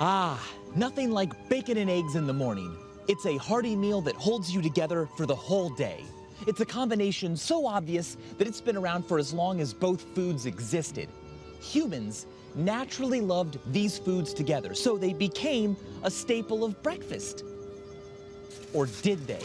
Ah, nothing like bacon and eggs in the morning. It's a hearty meal that holds you together for the whole day. It's a combination so obvious that it's been around for as long as both foods existed. Humans naturally loved these foods together, so they became a staple of breakfast. Or did they?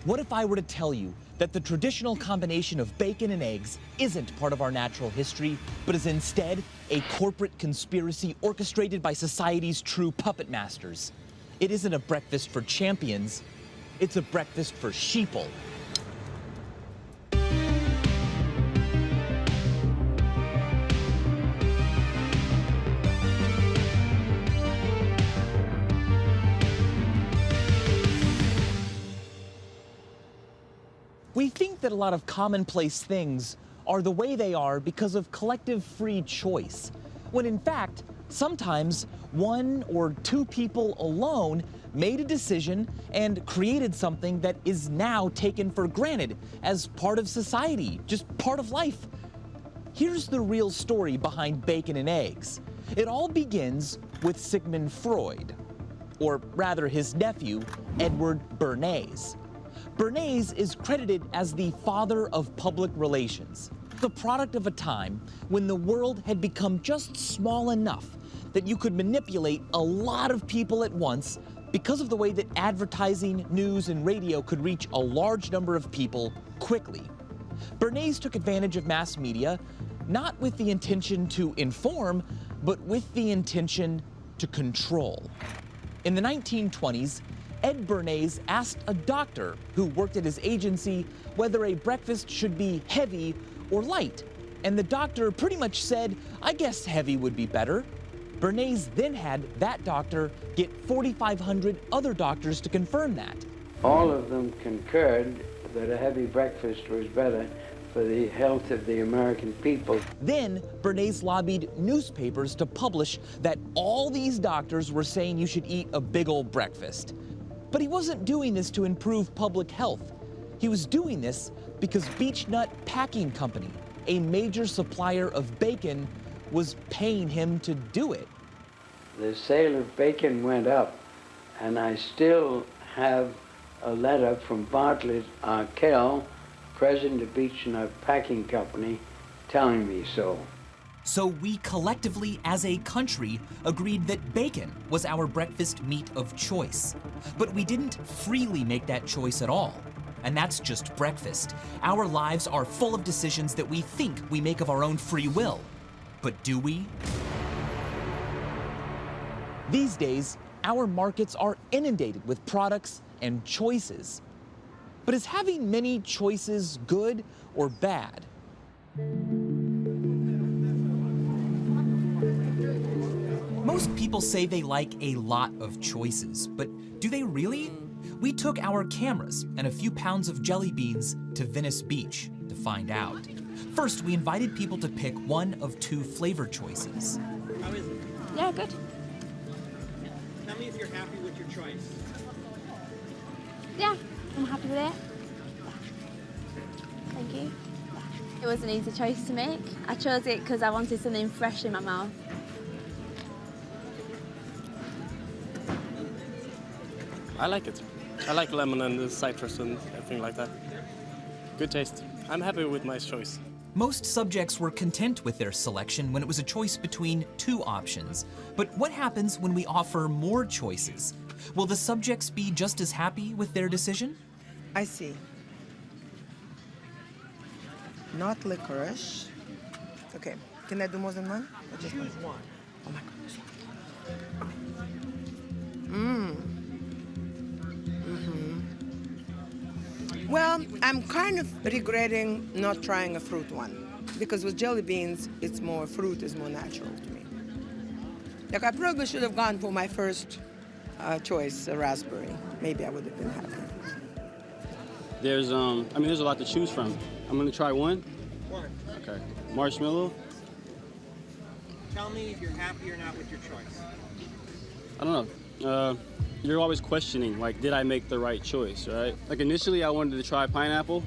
What if I were to tell you that the traditional combination of bacon and eggs isn't part of our natural history, but is instead a corporate conspiracy orchestrated by society's true puppet masters? It isn't a breakfast for champions, it's a breakfast for sheeple. We think that a lot of commonplace things are the way they are because of collective free choice, when in fact, sometimes one or two people alone made a decision and created something that is now taken for granted as part of society, just part of life. Here's the real story behind bacon and eggs. It all begins with Sigmund Freud, or rather his nephew, Edward Bernays. Bernays is credited as the father of public relations, the product of a time when the world had become just small enough that you could manipulate a lot of people at once because of the way that advertising, news, and radio could reach a large number of people quickly. Bernays took advantage of mass media, not with the intention to inform, but with the intention to control. In the 1920s, Ed Bernays asked a doctor who worked at his agency whether a breakfast should be heavy or light, and the doctor pretty much said, I guess heavy would be better. Bernays then had that doctor get 4,500 other doctors to confirm that. All of them concurred that a heavy breakfast was better for the health of the American people. Then Bernays lobbied newspapers to publish that all these doctors were saying you should eat a big old breakfast. But he wasn't doing this to improve public health. He was doing this because Beechnut Packing Company, a major supplier of bacon, was paying him to do it. The sale of bacon went up, and I still have a letter from Bartlett Arkell, president of Beechnut Packing Company, telling me so. So we collectively, as a country, agreed that bacon was our breakfast meat of choice. But we didn't freely make that choice at all. And that's just breakfast. Our lives are full of decisions that we think we make of our own free will. But do we? These days, our markets are inundated with products and choices. But is having many choices good or bad? Most people say they like a lot of choices, but do they really? We took our cameras and a few pounds of jelly beans to Venice Beach to find out. First, we invited people to pick one of two flavor choices. How is it? Yeah, good. Tell me if you're happy with your choice. Yeah, I'm happy with it. Thank you. It was an easy choice to make. I chose it because I wanted something fresh in my mouth. I like it. I like lemon and the citrus and everything like that. Good taste. I'm happy with my choice. Most subjects were content with their selection when it was a choice between two options. But what happens when we offer more choices? Will the subjects be just as happy with their decision? I see. Not licorice. Okay, can I do more than one? Or just one? Oh my goodness. Well, I'm kind of regretting not trying a fruit one, because with jelly beans, it's more, fruit is more natural to me. Like, I probably should have gone for my first choice, a raspberry. Maybe I would have been happy. There's a lot to choose from. I'm gonna try one. One. Okay. Marshmallow. Tell me if you're happy or not with your choice. I don't know. You're always questioning, like, did I make the right choice, right? Like, initially I wanted to try pineapple,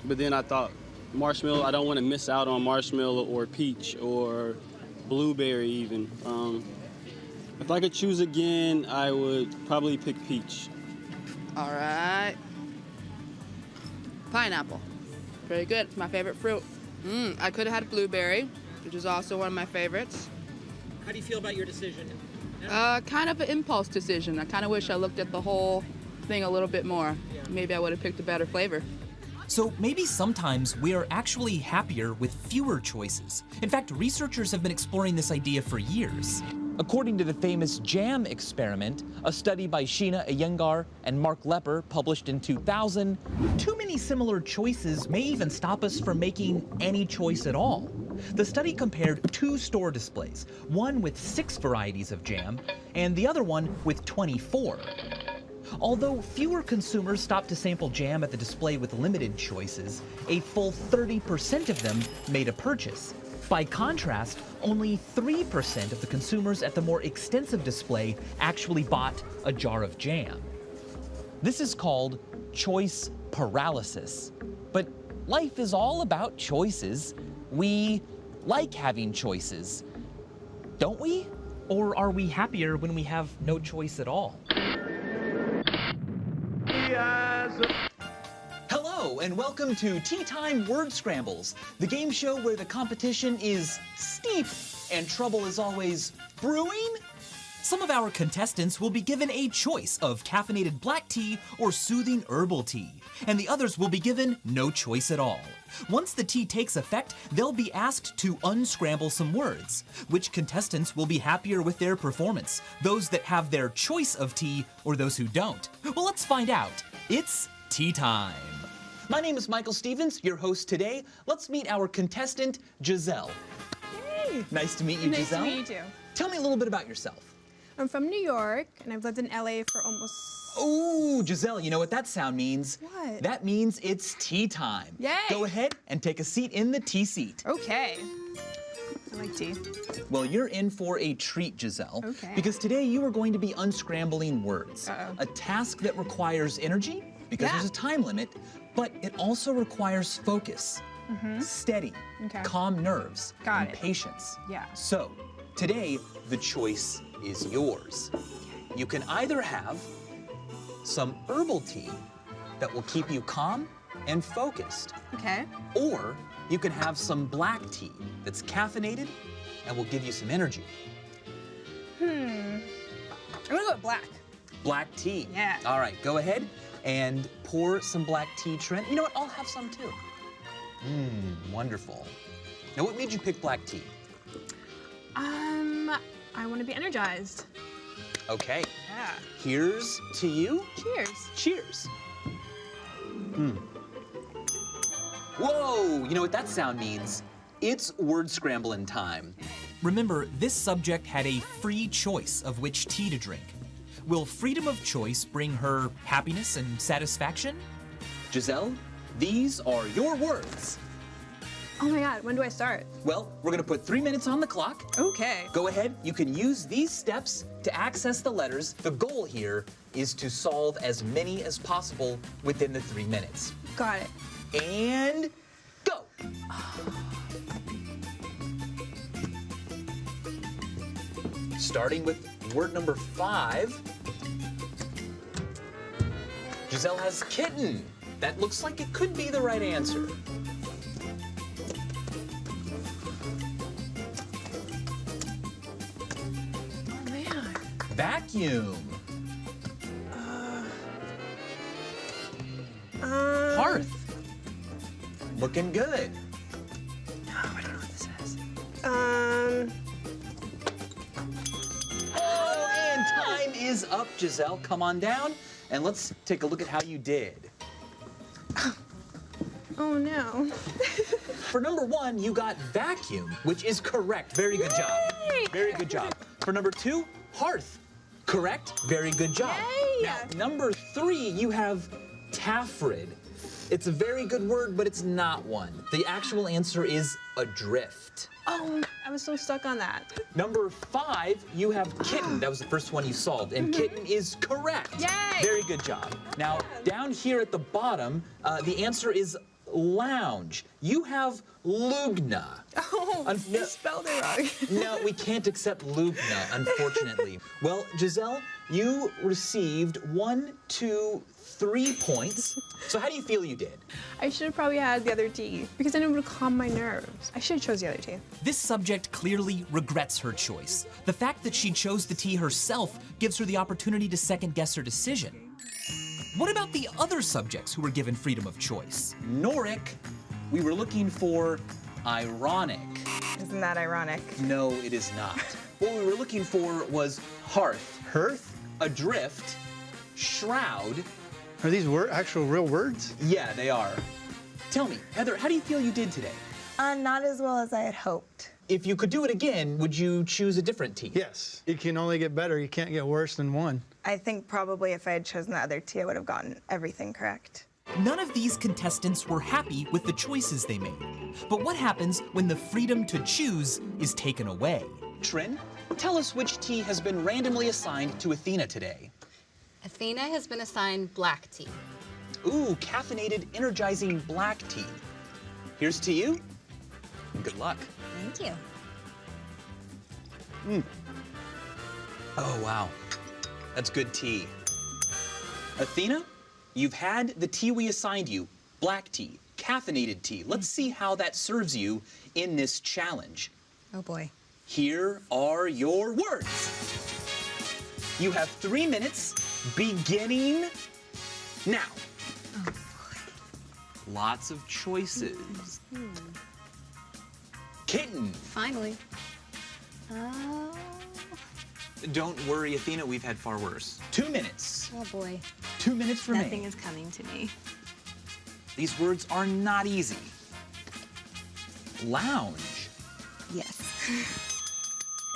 but then I thought marshmallow, I don't want to miss out on marshmallow or peach or blueberry even. If I could choose again, I would probably pick peach. All right. Pineapple. Very good. It's my favorite fruit. I could have had blueberry, which is also one of my favorites. How do you feel about your decision? Kind of an impulse decision. I kind of wish I looked at the whole thing a little bit more. Yeah. Maybe I would have picked a better flavor. So maybe sometimes we are actually happier with fewer choices. In fact, researchers have been exploring this idea for years. According to the famous jam experiment, a study by Sheena Iyengar and Mark Lepper published in 2000, too many similar choices may even stop us from making any choice at all. The study compared 2 store displays, one with 6 varieties of jam and the other one with 24. Although fewer consumers stopped to sample jam at the display with limited choices, a full 30% of them made a purchase. By contrast, only 3% of the consumers at the more extensive display actually bought a jar of jam. This is called choice paralysis. But life is all about choices. We like having choices, don't we? Or are we happier when we have no choice at all? Hello, and welcome to Tea Time Word Scrambles, the game show where the competition is steep and trouble is always brewing. Some of our contestants will be given a choice of caffeinated black tea or soothing herbal tea, and the others will be given no choice at all. Once the tea takes effect, they'll be asked to unscramble some words. Which contestants will be happier with their performance? Those that have their choice of tea or those who don't? Well, let's find out. It's tea time. My name is Michael Stevens, your host today. Let's meet our contestant, Giselle. Hey! Nice to meet you, Giselle. Nice to meet you too. Tell me a little bit about yourself. I'm from New York, and I've lived in LA for almost... Ooh, Giselle, you know what that sound means? What? That means it's tea time. Yay! Go ahead and take a seat in the tea seat. Okay. I like tea. Well, you're in for a treat, Giselle. Okay. Because today you are going to be unscrambling words. Uh-oh. A task that requires energy, because there's a time limit, but it also requires focus, steady, calm nerves, Got and it. patience. Yeah. So, today, the choice is yours. You can either have some herbal tea that will keep you calm and focused, Okay. or you can have some black tea that's caffeinated and will give you some energy. I'm gonna go with black. Black tea. Yeah. All right, go ahead and pour some black tea, Trent. You know what? I'll have some too. Wonderful. Now, what made you pick black tea? I want to be energized. Okay. Yeah. Here's to you. Cheers. Cheers. Whoa! You know what that sound means? It's word scrambling time. Remember, this subject had a free choice of which tea to drink. Will freedom of choice bring her happiness and satisfaction? Giselle, these are your words. Oh my God, when do I start? Well, we're gonna put 3 minutes on the clock. Okay. Go ahead, you can use these steps to access the letters. The goal here is to solve as many as possible within the 3 minutes. Got it. And go. Starting with word number 5. Giselle has kitten. That looks like it could be the right answer. Oh man. Vacuum. Hearth. Looking good. Oh, I don't know what this is. Oh, and time is up, Giselle. Come on down, and let's take a look at how you did. Oh no. For number 1, you got vacuum, which is correct. Very good job. Yay! Very good job. For number 2, hearth. Correct. Very good job. Yay! Now, number 3, you have taffrid. It's a very good word, but it's not one. The actual answer is adrift. Oh, I was so stuck on that. Number 5, you have kitten. That was the first one you solved, and kitten is correct. Yay! Very good job. Now, down here at the bottom, the answer is lounge. You have Lugna. Oh, you spelled it wrong. No, we can't accept Lugna, unfortunately. Well, Giselle, you received 1, 2, 3 points. So how do you feel you did? I should have probably had the other tea because then it would have calmed my nerves. I should have chose the other tea. This subject clearly regrets her choice. The fact that she chose the tea herself gives her the opportunity to second-guess her decision. What about the other subjects who were given freedom of choice? Norik, we were looking for ironic. Isn't that ironic? No, it is not. What we were looking for was hearth. Hearth? Adrift, shroud. Are these actual real words? Yeah, they are. Tell me, Heather, how do you feel you did today? Not as well as I had hoped. If you could do it again, would you choose a different tea? Yes. It can only get better. You can't get worse than one. I think probably if I had chosen the other tea, I would have gotten everything correct. None of these contestants were happy with the choices they made. But what happens when the freedom to choose is taken away? Trin, tell us which tea has been randomly assigned to Athena today. Athena has been assigned black tea. Ooh, caffeinated, energizing black tea. Here's to you. Good luck. Thank you. Oh, wow. That's good tea. Athena, you've had the tea we assigned you, black tea, caffeinated tea. Let's see how that serves you in this challenge. Oh, boy. Here are your words. You have 3 minutes, beginning now. Oh, boy. Lots of choices. Kitten. Finally. Oh. Don't worry, Athena, we've had far worse. 2 minutes. Oh, boy. 2 minutes remain. Nothing is coming to me. These words are not easy. Lounge. Yes.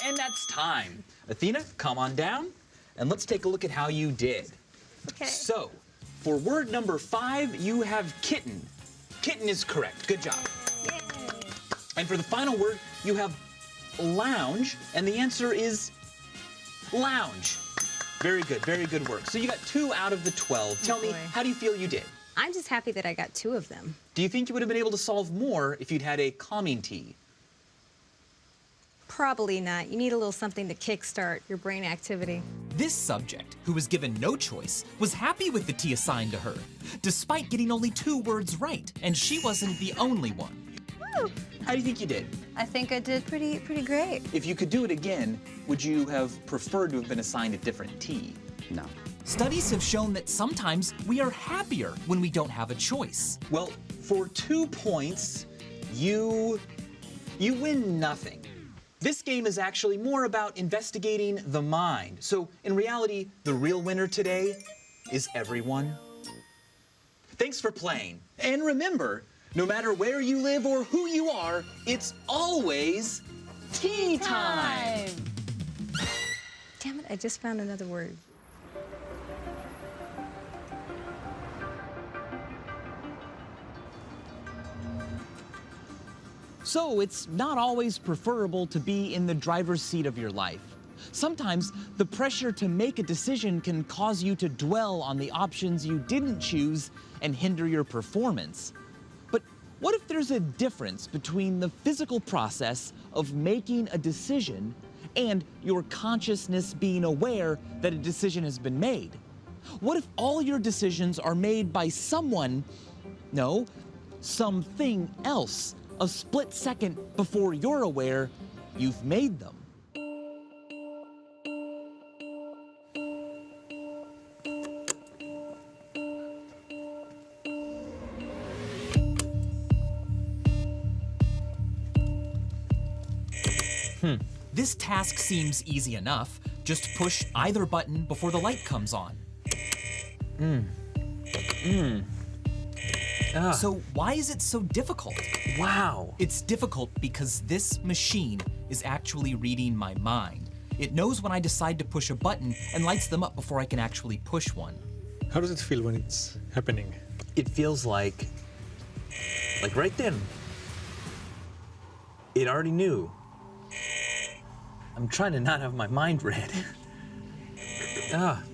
And that's time. Athena, come on down, and let's take a look at how you did. Okay. So, for word number 5, you have kitten. Kitten is correct. Good job. Yay. And for the final word, you have lounge, and the answer is lounge. Very good work. So you got 2 out of the 12. Tell me, how do you feel you did? I'm just happy that I got 2 of them. Do you think you would have been able to solve more if you'd had a calming tea? Probably not. You need a little something to kickstart your brain activity. This subject, who was given no choice, was happy with the tea assigned to her, despite getting only 2 words right, and she wasn't the only one. Woo! How do you think you did? I think I did pretty great. If you could do it again, would you have preferred to have been assigned a different tea? No. Studies have shown that sometimes we are happier when we don't have a choice. Well, for 2 points, you win nothing. This game is actually more about investigating the mind. So, in reality, the real winner today is everyone. Thanks for playing. And remember, no matter where you live or who you are, it's always tea time. Damn it, I just found another word. So it's not always preferable to be in the driver's seat of your life. Sometimes the pressure to make a decision can cause you to dwell on the options you didn't choose and hinder your performance. But what if there's a difference between the physical process of making a decision and your consciousness being aware that a decision has been made? What if all your decisions are made by something else, a split second before you're aware you've made them? This task seems easy enough. Just push either button before the light comes on. So why is it so difficult? Wow. It's difficult because this machine is actually reading my mind. It knows when I decide to push a button and lights them up before I can actually push one. How does it feel when it's happening? It feels like right then. It already knew. I'm trying to not have my mind read.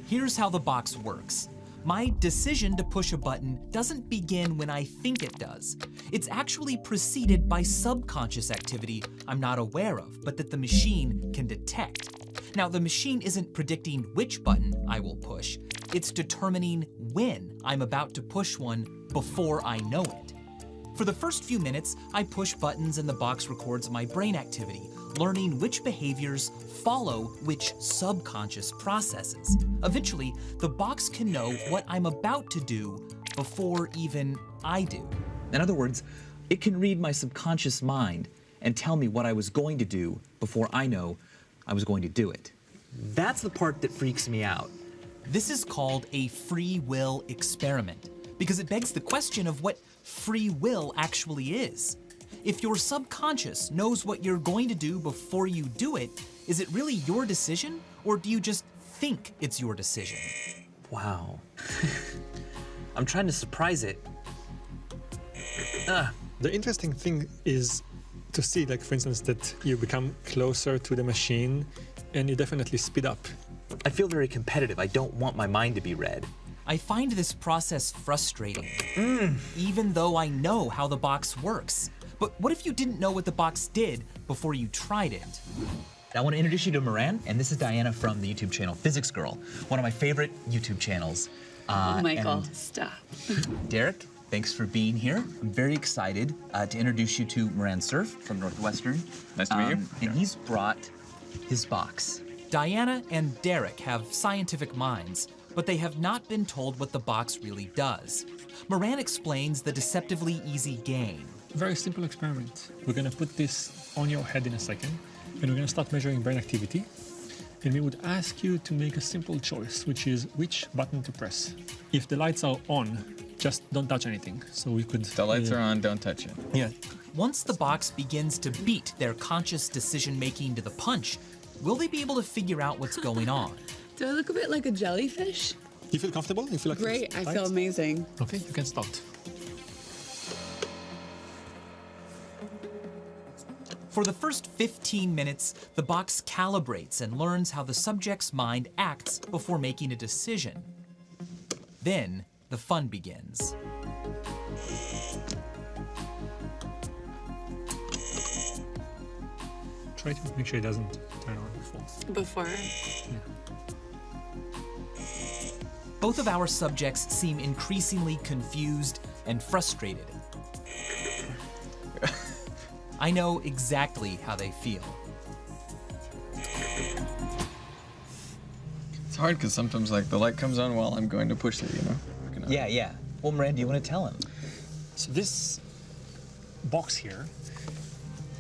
Here's how the box works. My decision to push a button doesn't begin when I think it does. It's actually preceded by subconscious activity I'm not aware of, but that the machine can detect. Now, the machine isn't predicting which button I will push. It's determining when I'm about to push one before I know it. For the first few minutes, I push buttons and the box records my brain activity, learning which behaviors follow which subconscious processes. Eventually, the box can know what I'm about to do before even I do. In other words, it can read my subconscious mind and tell me what I was going to do before I know I was going to do it. That's the part that freaks me out. This is called a free will experiment, because it begs the question of what free will actually is. If your subconscious knows what you're going to do before you do it, is it really your decision, or do you just think it's your decision? Wow. I'm trying to surprise it. The interesting thing is to see, like, for instance, that you become closer to the machine and you definitely speed up. I feel very competitive. I don't want my mind to be read. I find this process frustrating, even though I know how the box works. But what if you didn't know what the box did before you tried it? I want to introduce you to Moran, and this is Diana from the YouTube channel Physics Girl, one of my favorite YouTube channels. Oh, Michael, stop. Derek, thanks for being here. I'm very excited to introduce you to Moran Surf from Northwestern. Nice to meet you. And he's brought his box. Diana and Derek have scientific minds, but they have not been told what the box really does. Moran explains the deceptively easy game. Very simple experiment. We're going to put this on your head in a second, and we're going to start measuring brain activity. And we would ask you to make a simple choice, which is which button to press. If the lights are on, just don't touch anything. So we could... The lights are on, don't touch it. Yeah. Once the box begins to beat their conscious decision-making to the punch, will they be able to figure out what's going on? Do I look a bit like a jellyfish? You feel comfortable? You feel like Great, I feel amazing. Okay, you can start. For the first 15 minutes, the box calibrates and learns how the subject's mind acts before making a decision. Then, the fun begins. Try to make sure it doesn't turn on before. Both of our subjects seem increasingly confused and frustrated. I know exactly how they feel. It's hard because sometimes, like, the light comes on while I'm going to push it, you know? Yeah. Well, Moran, do you want to tell him? So this box here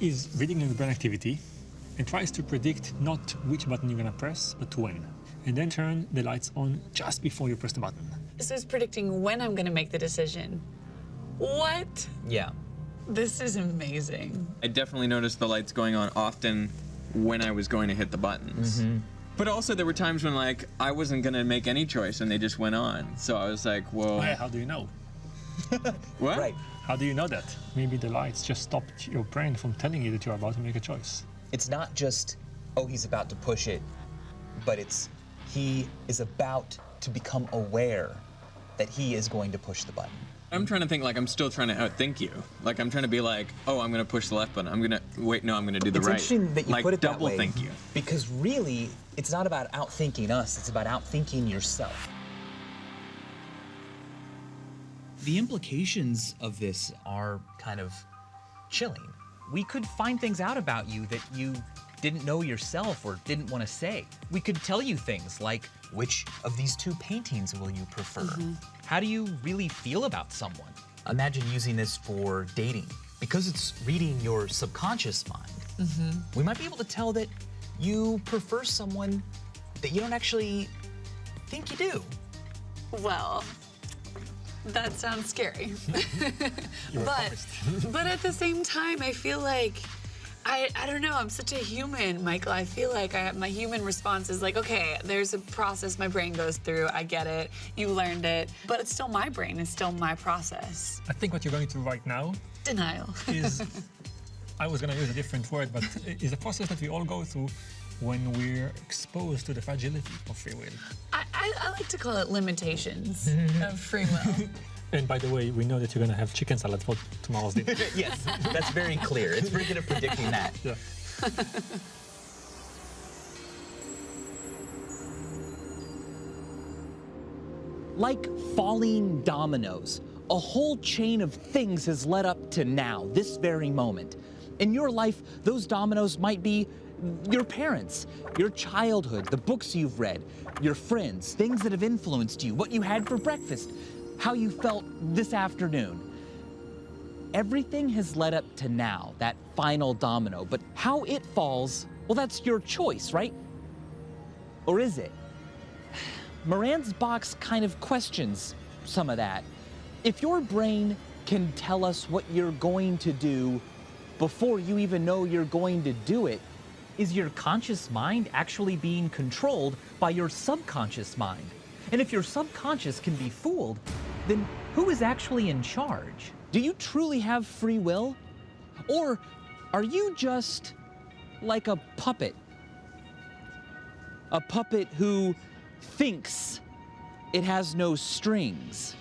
is reading the brain activity and tries to predict not which button you're going to press, but when. And then turn the lights on just before you press the button. This is predicting when I'm going to make the decision. What? Yeah. This is amazing. I definitely noticed the lights going on often when I was going to hit the buttons. But also there were times when, like, I wasn't going to make any choice and they just went on. So I was like, well... Hey, how do you know? What? Right. How do you know that? Maybe the lights just stopped your brain from telling you that you're about to make a choice. It's not just, oh, he's about to push it, but it's he is about to become aware that he is going to push the button. I'm trying to think, like, I'm still trying to outthink you. Like, I'm trying to be like, oh, I'm going to push the left button. I'm going to, wait, no, I'm going to do the right. It's interesting that you like, put it that double way. think you. Because really, it's not about outthinking us, it's about outthinking yourself. The implications of this are kind of chilling. We could find things out about you that you didn't know yourself or didn't want to say. We could tell you things like, which of these two paintings will you prefer? How do you really feel about someone? Imagine using this for dating. Because it's reading your subconscious mind, we might be able to tell that you prefer someone that you don't actually think you do. Well, that sounds scary. but at the same time, I feel like, I don't know, I'm such a human, Michael. I feel like my human response is like, okay, there's a process my brain goes through, I get it, you learned it, but it's still my brain, it's still my process. I think what you're going through right now Denial. is, I was going to use a different word, but is a process that we all go through when we're exposed to the fragility of free will. I I like to call it limitations of free will. And by the way, we know that you're going to have chicken salad for tomorrow's dinner. Yes, that's very clear. It's very good at predicting that. Yeah. Like falling dominoes, a whole chain of things has led up to now, this very moment. In your life, those dominoes might be your parents, your childhood, the books you've read, your friends, things that have influenced you, what you had for breakfast, how you felt this afternoon. Everything has led up to now, that final domino, but how it falls, well, that's your choice, right? Or is it? Moran's box kind of questions some of that. If your brain can tell us what you're going to do before you even know you're going to do it, is your conscious mind actually being controlled by your subconscious mind? And if your subconscious can be fooled, then who is actually in charge? Do you truly have free will? Or are you just like a puppet? A puppet who thinks it has no strings?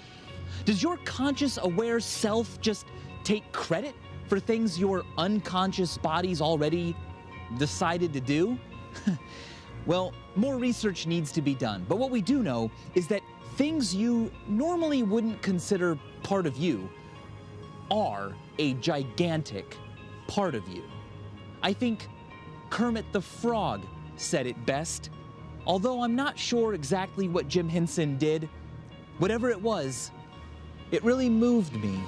Does your conscious aware self just take credit for things your unconscious body's already decided to do? Well, more research needs to be done, but what we do know is that things you normally wouldn't consider part of you are a gigantic part of you. I think Kermit the Frog said it best. Although I'm not sure exactly what Jim Henson did, whatever it was, it really moved me.